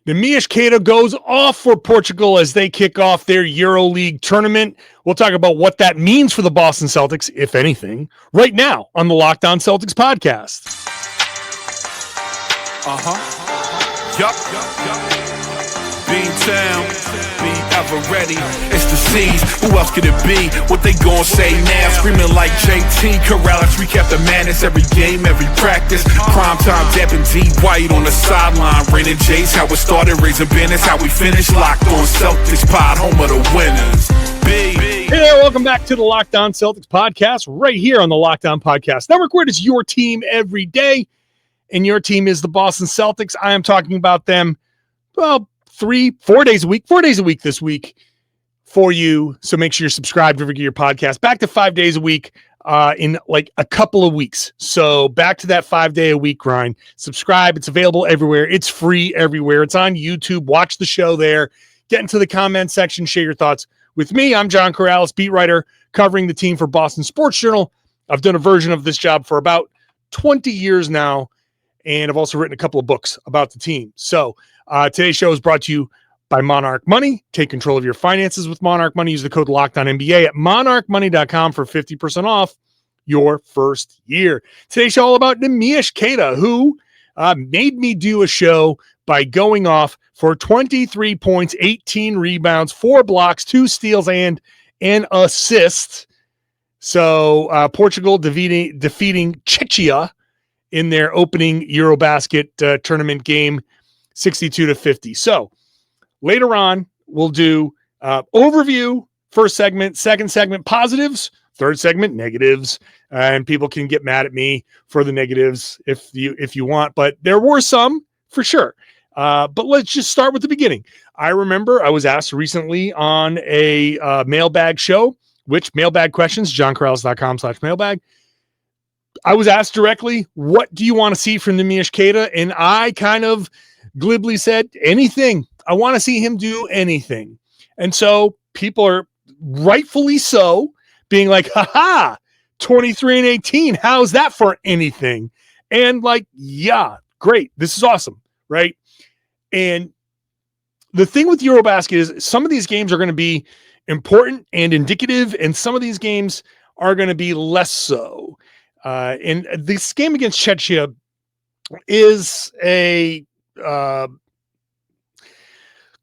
Neemias Queta goes off for Portugal as they kick off their EuroLeague tournament. We'll talk about what that means for the Boston Celtics, if anything, right now on the Locked On Celtics podcast. Beantown, be ever ready. It's the C's. Who else could it be? What they gon' say now? Screaming like JT, Karalis. We kept the madness every game, every practice. Primetime dapping D White on the sideline. Raining Jays, how it started, raising business, how we finished. Locked on Celtics pod, home of the winners. Hey there, welcome back to the Locked On Celtics podcast, right here on the Locked On Podcast Network, where it is your team every day, and your team is the Boston Celtics. I am talking about them, well, 4 days a week this week for you. So make sure you're subscribed to your podcast. Back to 5 days a week in like a couple of weeks. So back to that 5 day a week grind. Subscribe. It's available everywhere. It's free everywhere. It's on YouTube. Watch the show there. Get into the comment section. Share your thoughts with me. I'm John Karalis, beat writer covering the team for Boston Sports Journal. I've done a version of this job for about 20 years now. And I've also written a couple of books about the team. So today's show is brought to you by Monarch Money. Take control of your finances with Monarch Money. Use the code LOCKEDONNBA at monarchmoney.com for 50% off your first year. Today's show all about Neemias Queta, who made me do a show by going off for 23 points, 18 rebounds, 4 blocks, 2 steals, and an assist. So Portugal defeating Czechia in their opening Eurobasket tournament game, 62-50. So later on, we'll do overview, first segment, second segment, positives, third segment, negatives, and people can get mad at me for the negatives if you want, but there were some for sure. But let's just start with the beginning. I remember I was asked recently on a mailbag show, which mailbag questions, johnkaralis.com/mailbag. I was asked directly, what do you want to see from Neemias Queta? And I kind of glibly said, anything. I want to see him do anything. And so people are rightfully so being like, haha, 23 and 18. How's that for anything? And like, yeah, great. This is awesome. Right. And the thing with Eurobasket is some of these games are going to be important and indicative, and some of these games are going to be less so. And this game against Czechia is a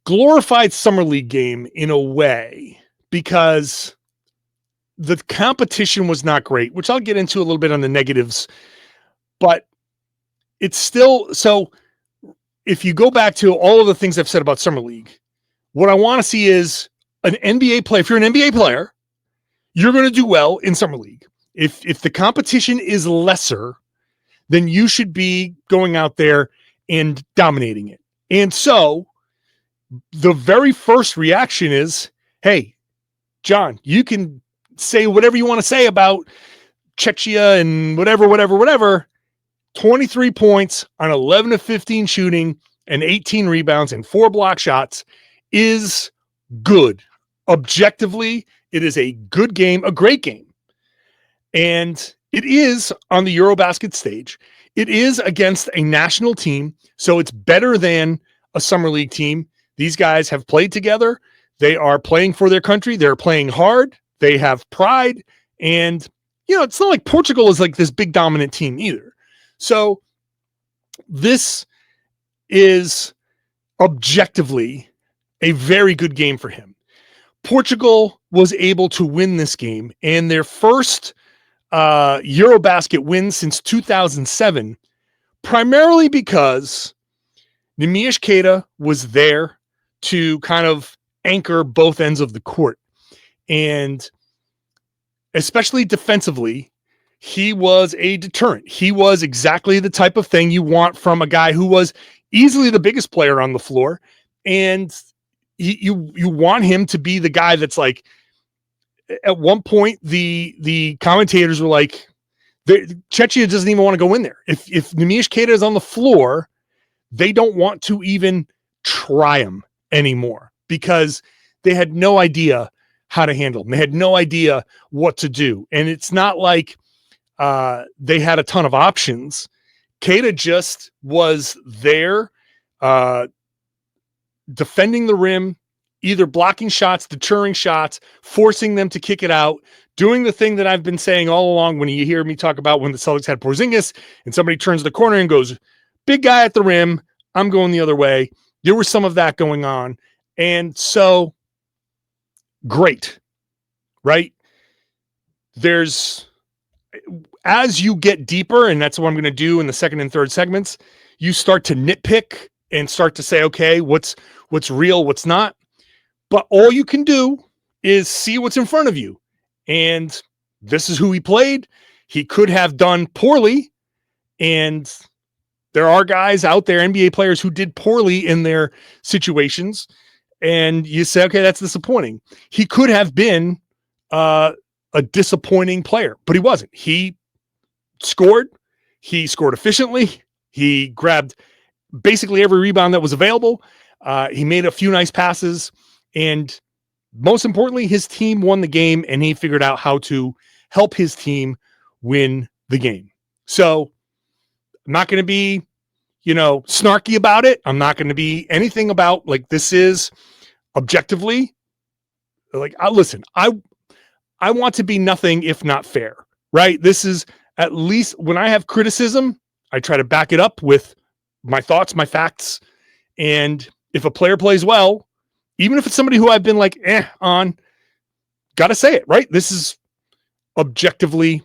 glorified summer league game in a way, because the competition was not great, which I'll get into a little bit on the negatives, but it's still, so if you go back to all of the things I've said about summer league, what I want to see is an NBA player. If you're an NBA player, you're going to do well in summer league. If the competition is lesser, then you should be going out there and dominating it. And so the very first reaction is, hey, John, you can say whatever you want to say about Czechia and whatever. 23 points on 11 of 15 shooting and 18 rebounds and 4 block shots is good. Objectively, it is a good game, a great game. And it is on the Eurobasket stage. It is against a national team, so it's better than a summer league team. These guys have played together. They are playing for their country. They're playing hard. They have pride. And, you know, it's not like Portugal is like this big dominant team either. So this is objectively a very good game for him. Portugal was able to win this game, and their first Eurobasket win since 2007, primarily because Neemias Queta was there to kind of anchor both ends of the court. And especially defensively, he was a deterrent. He was exactly the type of thing you want from a guy who was easily the biggest player on the floor. And you want him to be the guy that's like, at one point, the commentators were like, Czechia doesn't even want to go in there. If Neemias Queta is on the floor, they don't want to even try him anymore because they had no idea how to handle him. They had no idea what to do. And it's not like they had a ton of options. Queta just was there defending the rim, either blocking shots, deterring shots, forcing them to kick it out, doing the thing that I've been saying all along when you hear me talk about when the Celtics had Porzingis and somebody turns the corner and goes, big guy at the rim, I'm going the other way. There was some of that going on. And so, great, right? As you get deeper, and that's what I'm going to do in the second and third segments, you start to nitpick and start to say, okay, what's real, what's not. But all you can do is see what's in front of you. And this is who he played. He could have done poorly. And there are guys out there, NBA players, who did poorly in their situations. And you say, okay, that's disappointing. He could have been a disappointing player, but he wasn't. He scored. He scored efficiently. He grabbed basically every rebound that was available. He made a few nice passes. And most importantly, his team won the game, and he figured out how to help his team win the game. So I'm not going to be, snarky about it. I'm not going to be anything about this is objectively listen, I want to be nothing if not fair, right? This is, at least when I have criticism, I try to back it up with my thoughts, my facts. And if a player plays well, even if it's somebody who I've been on, got to say it, right? This is objectively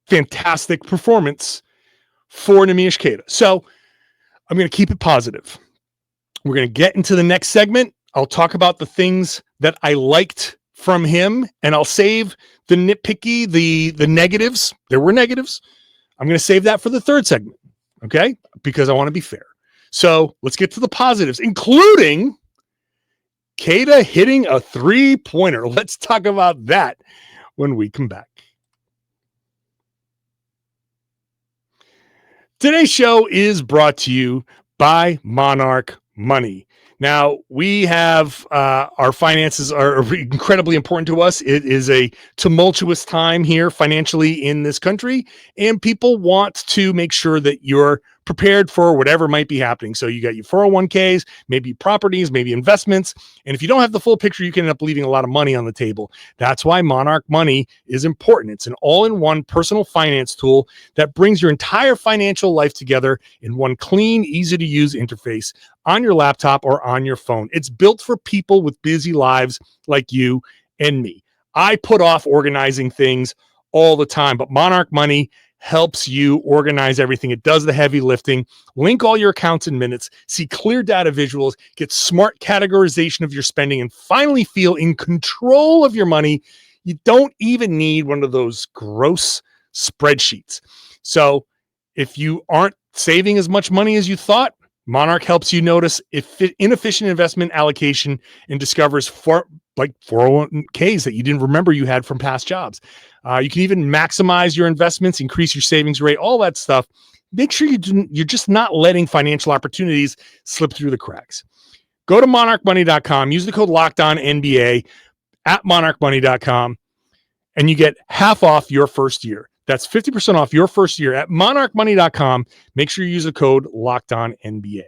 fantastic performance for Neemias Queta. So I'm going to keep it positive. We're going to get into the next segment. I'll talk about the things that I liked from him, and I'll save the nitpicky, the negatives. There were negatives. I'm going to save that for the third segment, okay? Because I want to be fair. So let's get to the positives, including Queta hitting a three-pointer. Let's talk about that when we come back. Today's show is brought to you by Monarch Money. Now, we have our finances are incredibly important to us. It is a tumultuous time here financially in this country, and people want to make sure that you're prepared for whatever might be happening. So you got your 401ks, maybe properties, maybe investments. And if you don't have the full picture, you can end up leaving a lot of money on the table. That's why Monarch Money is important. It's an all-in-one personal finance tool that brings your entire financial life together in one clean, easy-to-use interface on your laptop or on your phone. It's built for people with busy lives like you and me. I put off organizing things all the time, but Monarch Money helps you organize everything. It does the heavy lifting. Link all your accounts in minutes, see clear data visuals, get smart categorization of your spending, and finally feel in control of your money. You don't even need one of those gross spreadsheets. So if you aren't saving as much money as you thought, Monarch helps you notice inefficient investment allocation and discovers 401ks that you didn't remember you had from past jobs. You can even maximize your investments, increase your savings rate, all that stuff. Make sure you're just not letting financial opportunities slip through the cracks. Go to monarchmoney.com, use the code LOCKEDONNBA at monarchmoney.com, and you get half off your first year. That's 50% off your first year at monarchmoney.com. Make sure you use the code LOCKEDONNBA.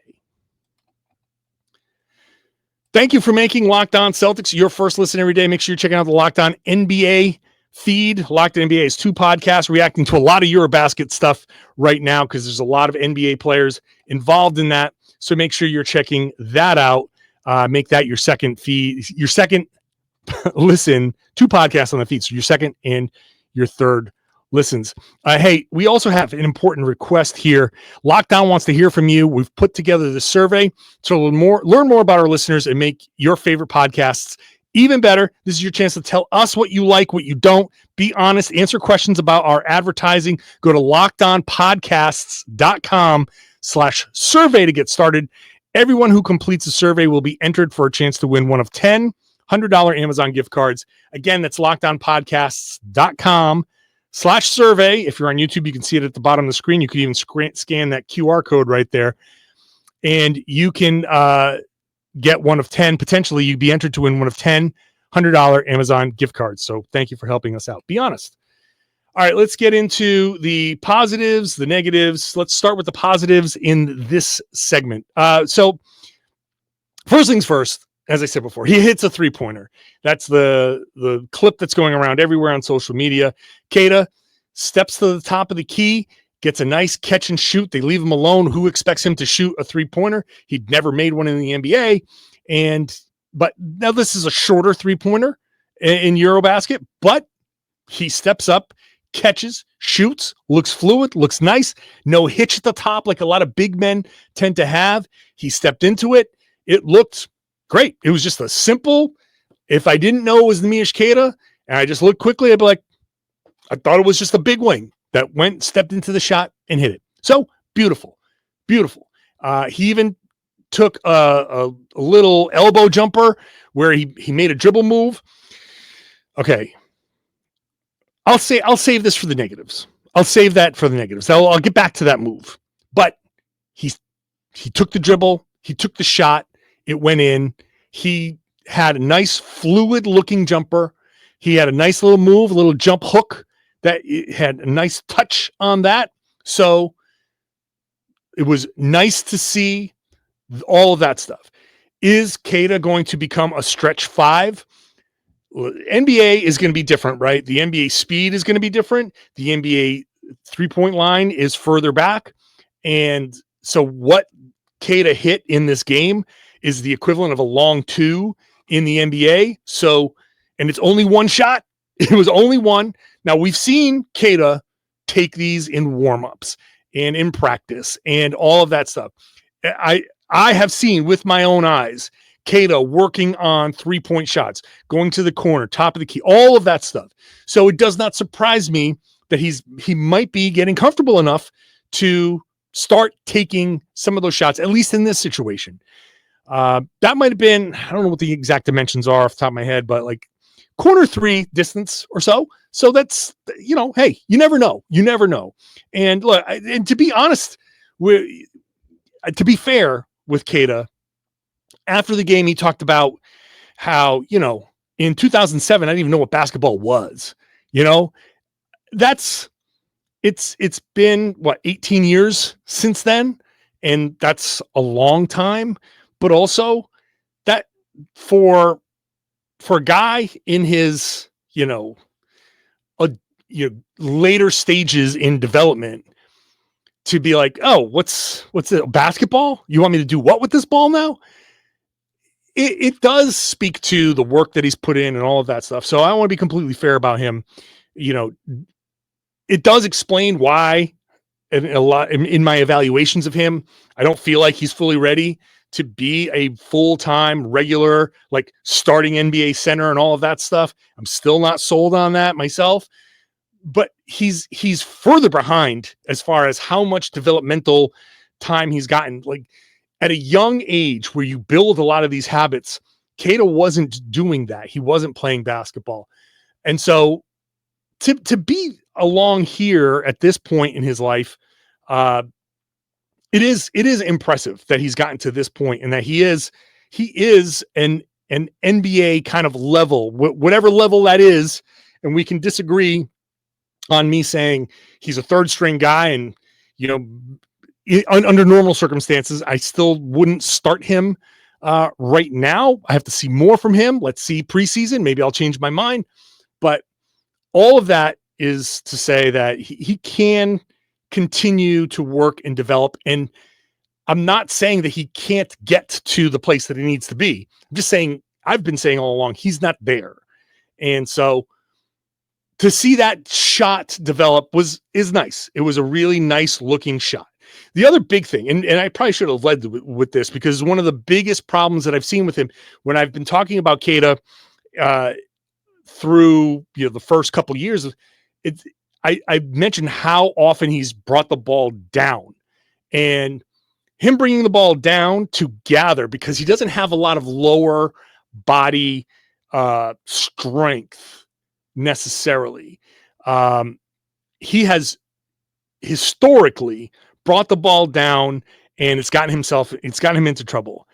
Thank you for making Locked On Celtics your first listen every day. Make sure you're checking out the Locked On NBA feed. Locked On NBA is 2 podcasts reacting to a lot of Eurobasket stuff right now because there's a lot of NBA players involved in that. So make sure you're checking that out. Make that your second feed, your second listen. 2 podcasts on the feed. So your second and your third listens. Hey, we also have an important request here. Lockdown wants to hear from you. We've put together the survey to learn more about our listeners and make your favorite podcasts even better. This is your chance to tell us what you like, what you don't. Be honest. Answer questions about our advertising. Go to lockedonpodcasts.com/survey to get started. Everyone who completes the survey will be entered for a chance to win one of 10 $100 Amazon gift cards. Again, that's lockedonpodcasts.com/survey. If you're on YouTube, you can see it at the bottom of the screen. You can even scan that QR code right there. And you can get one of 10. Potentially, you'd be entered to win one of 10 $100 Amazon gift cards. So thank you for helping us out. Be honest. All right, let's get into the positives, the negatives. Let's start with the positives in this segment. So First things first, as I said before, he hits a 3-pointer. That's the clip that's going around everywhere on social media. Queta steps to the top of the key, gets a nice catch and shoot. They leave him alone. Who expects him to shoot a 3-pointer? He'd never made one in the NBA. But now this is a shorter 3-pointer in Eurobasket, but he steps up, catches, shoots, looks fluid, looks nice. No hitch at the top like a lot of big men tend to have. He stepped into it. It looked great. It was just a simple, if I didn't know it was Neemias Queta and I just looked quickly, I'd be like, I thought it was just a big wing that stepped into the shot and hit it. So beautiful, beautiful. He even took a little elbow jumper where he made a dribble move. Okay. I'll save this for the negatives. I'll save that for the negatives. I'll get back to that move. But he took the dribble. He took the shot. It went in. He had a nice fluid looking jumper. He had a nice little move, a little jump hook that had a nice touch on that. So it was nice to see all of that stuff. Is Queta going to become a stretch 5? NBA is going to be different, right? The NBA speed is going to be different. The NBA 3-point line is further back. And so what Queta hit in this game is the equivalent of a long 2 in the NBA. So, and it's only one shot. It was only one. Now we've seen Queta take these in warm-ups and in practice and all of that stuff. I have seen with my own eyes Queta working on 3-point shots, going to the corner, top of the key, all of that stuff. So it does not surprise me that he might be getting comfortable enough to start taking some of those shots, at least in this situation. That might have been, I don't know what the exact dimensions are off the top of my head, but like corner 3 distance or so. So that's, hey, you never know. You never know. And look, and to be honest, to be fair with Queta, after the game, he talked about how, in 2007, I didn't even know what basketball was, it's been 18 years since then. And that's a long time, but also that for a guy in his, later stages in development to be like, oh, what's it? Basketball? You want me to do what with this ball now? It does speak to the work that he's put in and all of that stuff. So I want to be completely fair about him. It does explain why, and a lot in my evaluations of him, I don't feel like he's fully ready to be a full-time regular, like starting NBA center and all of that stuff. I'm still not sold on that myself, but he's further behind as far as how much developmental time he's gotten. Like at a young age where you build a lot of these habits, Queta wasn't doing that. He wasn't playing basketball. And so to be along here at this point in his life, it is impressive that he's gotten to this point and that he is an NBA kind of level, whatever level that is. And we can disagree on me saying he's a 3rd string guy. And, under normal circumstances, I still wouldn't start him right now. I have to see more from him. Let's see preseason. Maybe I'll change my mind. But all of that is to say that he can continue to work and develop. And I'm not saying that he can't get to the place that he needs to be. I'm just saying, I've been saying all along, he's not there. And so to see that shot develop is nice. It was a really nice looking shot. The other big thing, and I probably should have led with this because one of the biggest problems that I've seen with him when I've been talking about Queta through the first couple of years, I mentioned how often he's brought the ball down, and him bringing the ball down to gather because he doesn't have a lot of lower body strength necessarily. He has historically brought the ball down, and it's gotten him into trouble.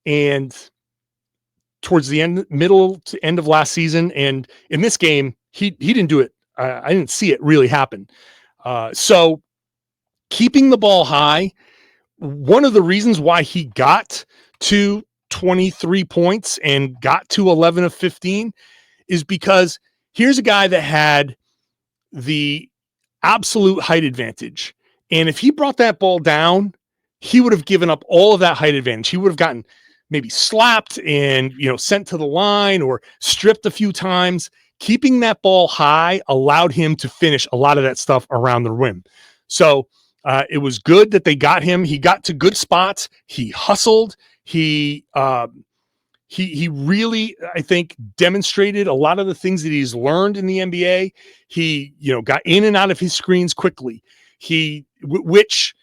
And towards the middle to end of last season, and in this game, he didn't do it. I didn't see it really happen. So keeping the ball high, one of the reasons why he got to 23 points and got to 11 of 15 is because here's a guy that had the absolute height advantage. And if he brought that ball down, he would have given up all of that height advantage. He would have gotten maybe slapped and, sent to the line or stripped a few times. Keeping that ball high allowed him to finish a lot of that stuff around the rim. So it was good that they got him. He got to good spots. He hustled. He really, I think, demonstrated a lot of the things that he's learned in the NBA. He, got in and out of his screens quickly. Which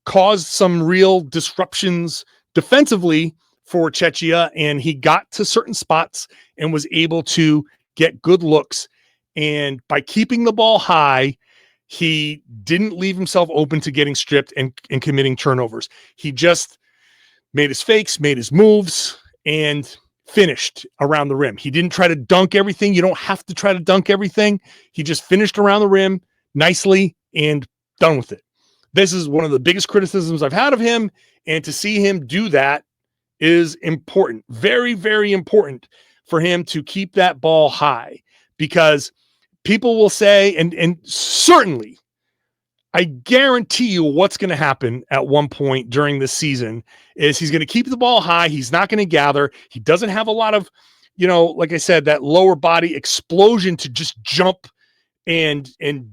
caused some real disruptions defensively for Czechia, and he got to certain spots and was able to get good looks. And by keeping the ball high, he didn't leave himself open to getting stripped and committing turnovers. He just made his fakes, made his moves, and finished around the rim. He didn't try to dunk everything. You don't have to try to dunk everything. He just finished around the rim nicely and done with it. This is one of the biggest criticisms I've had of him, and to see him do that is important. Very, very important for him to keep that ball high, because people will say, and certainly I guarantee you what's going to happen at one point during this season is he's going to keep the ball high. He's not going to gather. He doesn't have a lot of, like I said, that lower body explosion to just jump and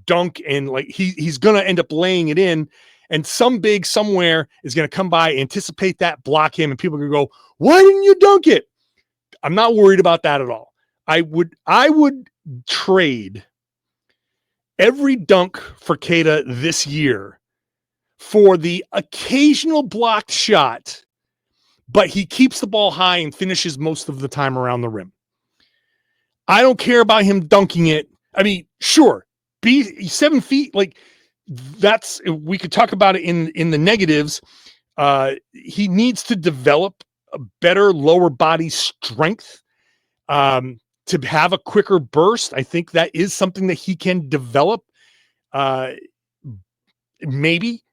dunk, and like he's going to end up laying it in, and some big somewhere is going to come by, anticipate that, block him, and people are going to go, why didn't you dunk it? I'm not worried about that at all. I would trade every dunk for Queta this year for the occasional blocked shot, but he keeps the ball high and finishes most of the time around the rim. I don't care about him dunking it. I mean, sure, be 7 feet. Like we could talk about it in the negatives. He needs to develop a better lower body strength to have a quicker burst. I think that is something that he can develop. Maybe,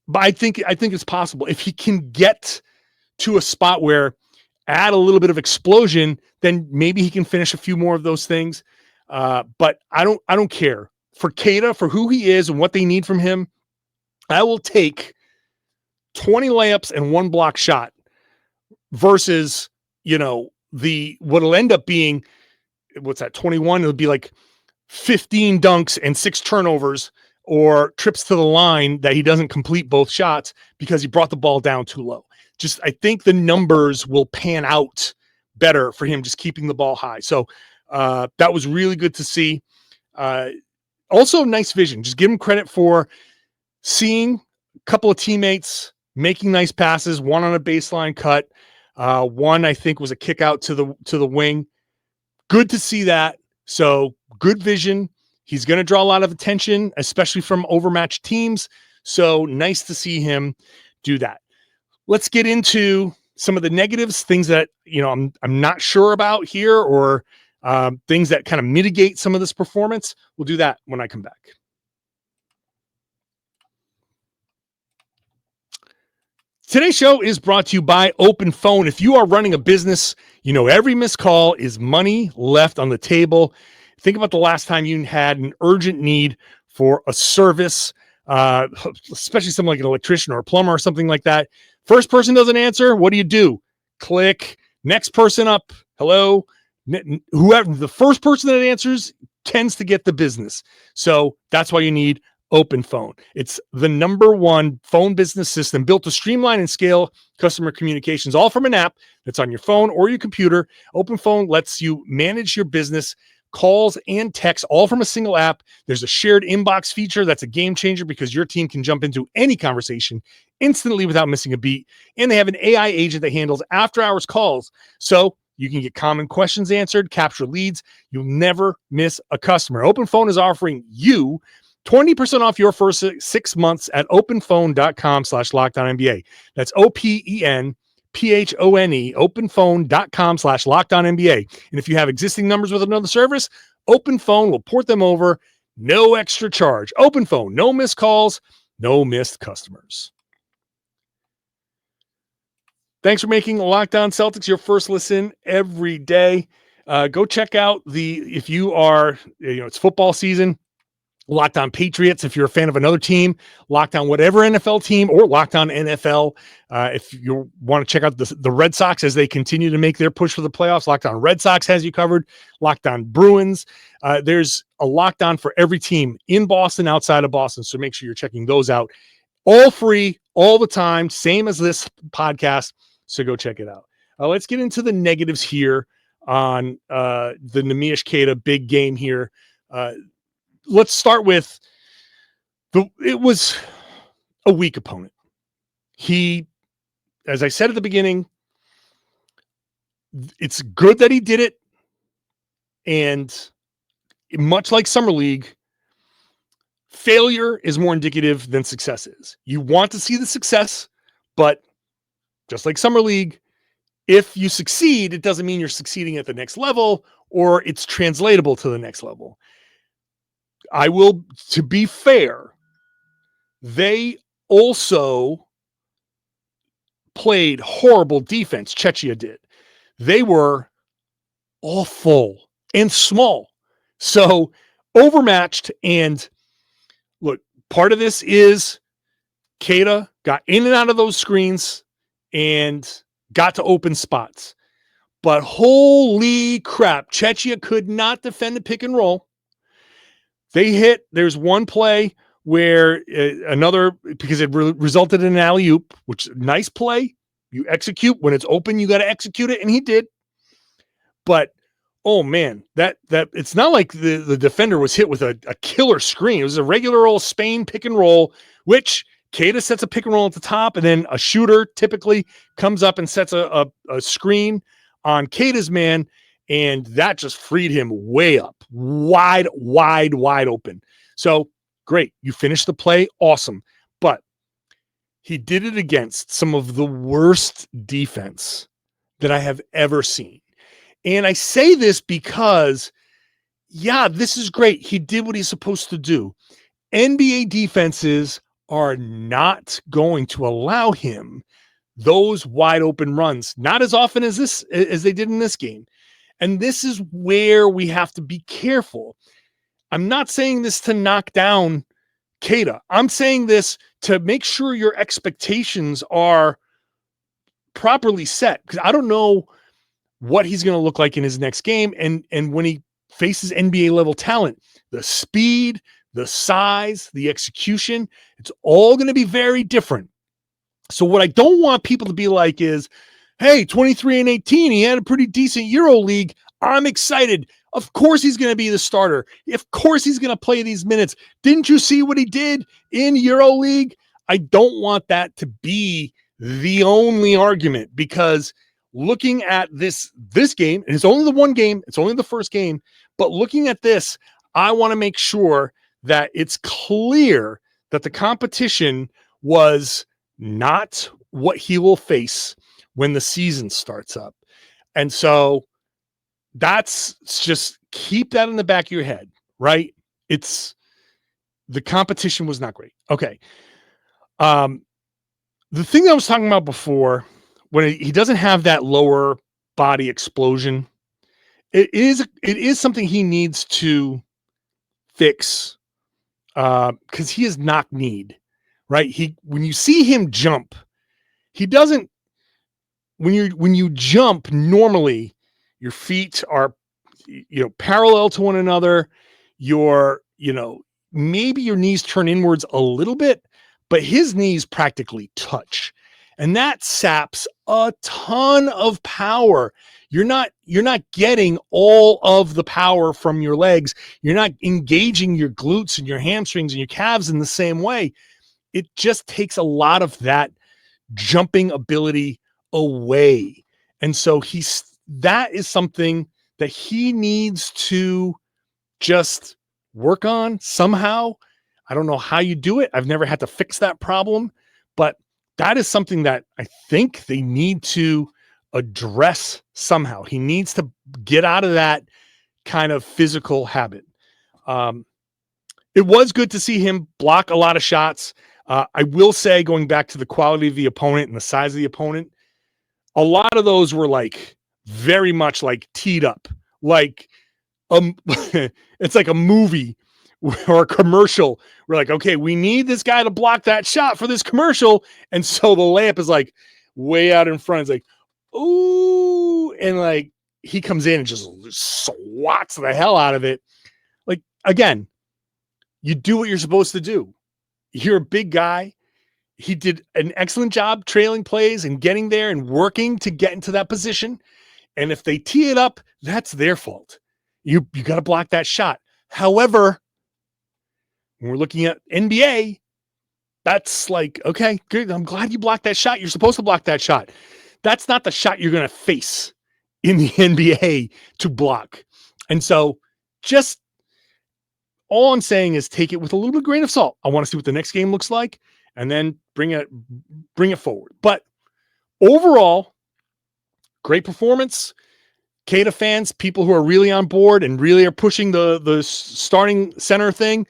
but I think it's possible if he can get to a spot where add a little bit of explosion, then maybe he can finish a few more of those things. But I don't care for Queta, for who he is and what they need from him. I will take 20 layups and 1 block shot versus, what'll end up being, what's that, 21? It'll be like 15 dunks and 6 turnovers or trips to the line that he doesn't complete both shots because he brought the ball down too low. I think the numbers will pan out better for him just keeping the ball high. So that was really good to see. Also, nice vision. Just give him credit for seeing a couple of teammates making nice passes, one on a baseline cut. One, I think, was a kick out to the wing. Good to see that. So good vision. He's going to draw a lot of attention, especially from overmatched teams. So nice to see him do that. Let's get into some of the negatives, things that, I'm not sure about here, or things that kind of mitigate some of this performance. We'll do that when I come back. Today's show is brought to you by Open Phone. If you are running a business, every missed call is money left on the table. Think about the last time you had an urgent need for a service, especially something like an electrician or a plumber or something like that. First person doesn't answer. What do? Click. Next person up. Hello. Whoever the first person that answers tends to get the business. So that's why you need Open Phone. It's the #1 phone business system built to streamline and scale customer communications, all from an app that's on your phone or your computer. Open Phone lets you manage your business calls and texts all from a single app. There's a shared inbox feature that's a game changer because your team can jump into any conversation instantly without missing a beat. And they have an AI agent that handles after-hours calls, so you can get common questions answered, capture leads. You'll never miss a customer. Open Phone is offering you 20% off your first 6 months at openphone.com/LockedOnNBA. That's OPENPHONE, openphone.com/LockedOnNBA. And if you have existing numbers with another service, Open Phone will port them over, no extra charge. Open Phone, no missed calls, no missed customers. Thanks for making Locked On Celtics your first listen every day. Go check out if you are, it's football season, Locked On Patriots. If you're a fan of another team, Locked On whatever NFL team, or Locked On NFL. If you want to check out the Red Sox as they continue to make their push for the playoffs, Locked On Red Sox has you covered. Locked On Bruins. There's a Locked On for every team in Boston, outside of Boston. So make sure you're checking those out. All free, all the time, same as this podcast. So go check it out. Let's get into the negatives here on the Neemias Queta big game here. Let's start with it was a weak opponent. He, as I said at the beginning, it's good that he did it. And much like Summer League, failure is more indicative than success is. You want to see the success, but just like Summer League, if you succeed, it doesn't mean you're succeeding at the next level or it's translatable to the next level. To be fair, they also played horrible defense. Czechia did. They were awful and small. So overmatched. And look, part of this is Queta got in and out of those screens and got to open spots. But holy crap, Czechia could not defend the pick and roll. There's one play where because it resulted in an alley-oop, which nice play. You execute when it's open, you got to execute it. And he did. But, oh man, that it's not like the defender was hit with a killer screen. It was a regular old Spain pick and roll, which Queta sets a pick and roll at the top, and then a shooter typically comes up and sets a screen on Queta's man, and that just freed him way up, wide open. So great. You finished the play. Awesome. But he did it against some of the worst defense that I have ever seen. And I say this because, yeah, this is great. He did what he's supposed to do. NBA defenses are not going to allow him those wide open runs, not as often as they did in this game. And this is where we have to be careful. I'm not saying this to knock down Queta. I'm saying this to make sure your expectations are properly set, because I don't know what he's going to look like in his next game. And when he faces NBA level talent, the speed, the size, the execution, it's all going to be very different. So what I don't want people to be like is, hey, 23-18, he had a pretty decent EuroLeague. I'm excited. Of course he's going to be the starter. Of course he's going to play these minutes. Didn't you see what he did in EuroLeague? I don't want that to be the only argument, because looking at this game, and it's only the one game, it's only the first game, but looking at this, I want to make sure that it's clear that the competition was not what he will face when the season starts up. And so that's just, keep that in the back of your head, right? The competition was not great. Okay. The thing I was talking about before, when he doesn't have that lower body explosion, it is something he needs to fix, because he is knock-kneed, right? When you see him jump, he doesn't. When you jump, normally your feet are, parallel to one another. Maybe your knees turn inwards a little bit, but his knees practically touch, and that saps a ton of power. You're not getting all of the power from your legs. You're not engaging your glutes and your hamstrings and your calves in the same way. It just takes a lot of that jumping ability away. And so that is something that he needs to just work on somehow. I don't know how you do it. I've never had to fix that problem, but that is something that I think they need to address somehow. He needs to get out of that kind of physical habit. It was good to see him block a lot of shots. I will say, going back to the quality of the opponent and the size of the opponent, a lot of those were like very much like teed up, like it's like a movie or a commercial. We're like, okay, we need this guy to block that shot for this commercial, and so the layup is like way out in front. It's like, ooh, and like he comes in and just swats the hell out of it. Like, again, you do what you're supposed to do. You're a big guy. He did an excellent job trailing plays and getting there and working to get into that position. And if they tee it up, that's their fault. You got to block that shot. However, when we're looking at NBA, that's like, okay, good. I'm glad you blocked that shot. You're supposed to block that shot. That's not the shot you're going to face in the NBA to block. And so just all I'm saying is take it with a little bit of grain of salt. I want to see what the next game looks like and then bring it forward. But overall, great performance. Queta fans, people who are really on board and really are pushing the starting center thing.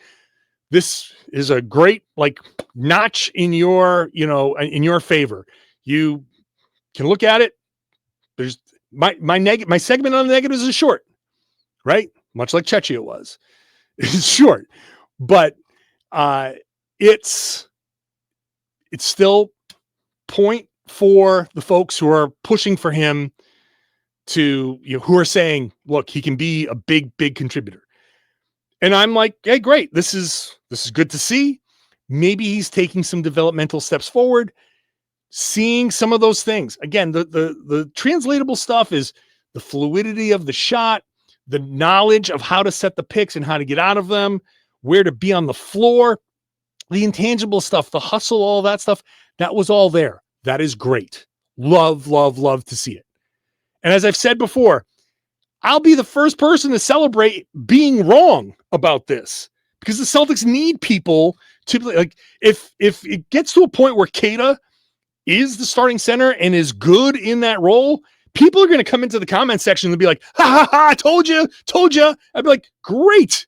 This is a great like notch in your, in your favor. You can look at it. There's my segment on the negatives is short, right? Much like Czechia was. It's short, but it's still point for the folks who are pushing for him to, who are saying, look, he can be a big contributor. And I'm like, hey, great. This is good to see. Maybe he's taking some developmental steps forward, seeing some of those things. Again, the translatable stuff is the fluidity of the shot, the knowledge of how to set the picks and how to get out of them, where to be on the floor, the intangible stuff, the hustle, all that stuff. That was all there. That is great. Love to see it. And as I've said before, I'll be the first person to celebrate being wrong about this because the Celtics need people to like, if it gets to a point where Queta is the starting center and is good in that role, people are going to come into the comment section and be like, ha, I told you. I'd be like, great.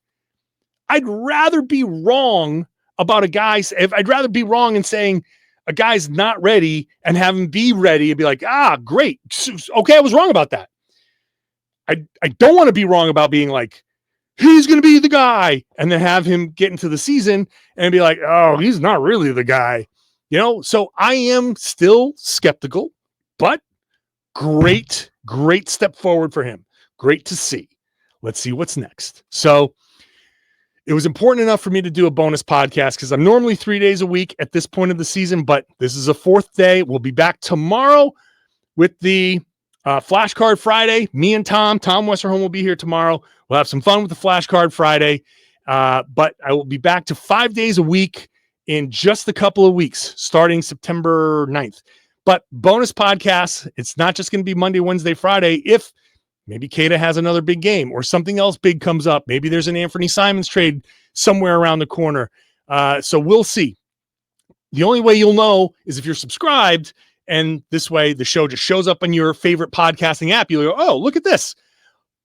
I'd rather be wrong about a guy. I'd rather be wrong in saying a guy's not ready and have him be ready and be like, great. Okay, I was wrong about that. I don't want to be wrong about being like, he's going to be the guy, and then have him get into the season and be like, oh, he's not really the guy. So I am still skeptical, but great step forward for him. Great to see. Let's see what's next. So it was important enough for me to do a bonus podcast because I'm normally 3 days a week at this point of the season, but this is a fourth day. We'll be back tomorrow with the Flashcard Friday. Me and Tom Westerholm will be here tomorrow. We'll have some fun with the Flashcard Friday, but I will be back to 5 days a week in just a couple of weeks, starting September 9th. But bonus podcasts, it's not just going to be Monday, Wednesday, Friday. If maybe Queta has another big game or something else big comes up, maybe there's an Anthony Simons trade somewhere around the corner. So we'll see. The only way you'll know is if you're subscribed, and this way the show just shows up on your favorite podcasting app. You'll go, oh, look at this.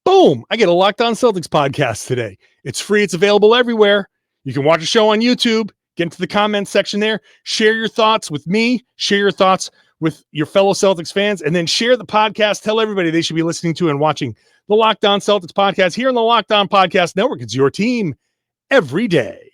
Boom. I get a Locked On Celtics podcast today. It's free. It's available everywhere. You can watch a show on YouTube, get into the comments section there, share your thoughts with me, share your thoughts with your fellow Celtics fans, and then share the podcast. Tell everybody they should be listening to and watching the Locked On Celtics podcast here on the Locked On Podcast Network. It's your team every day.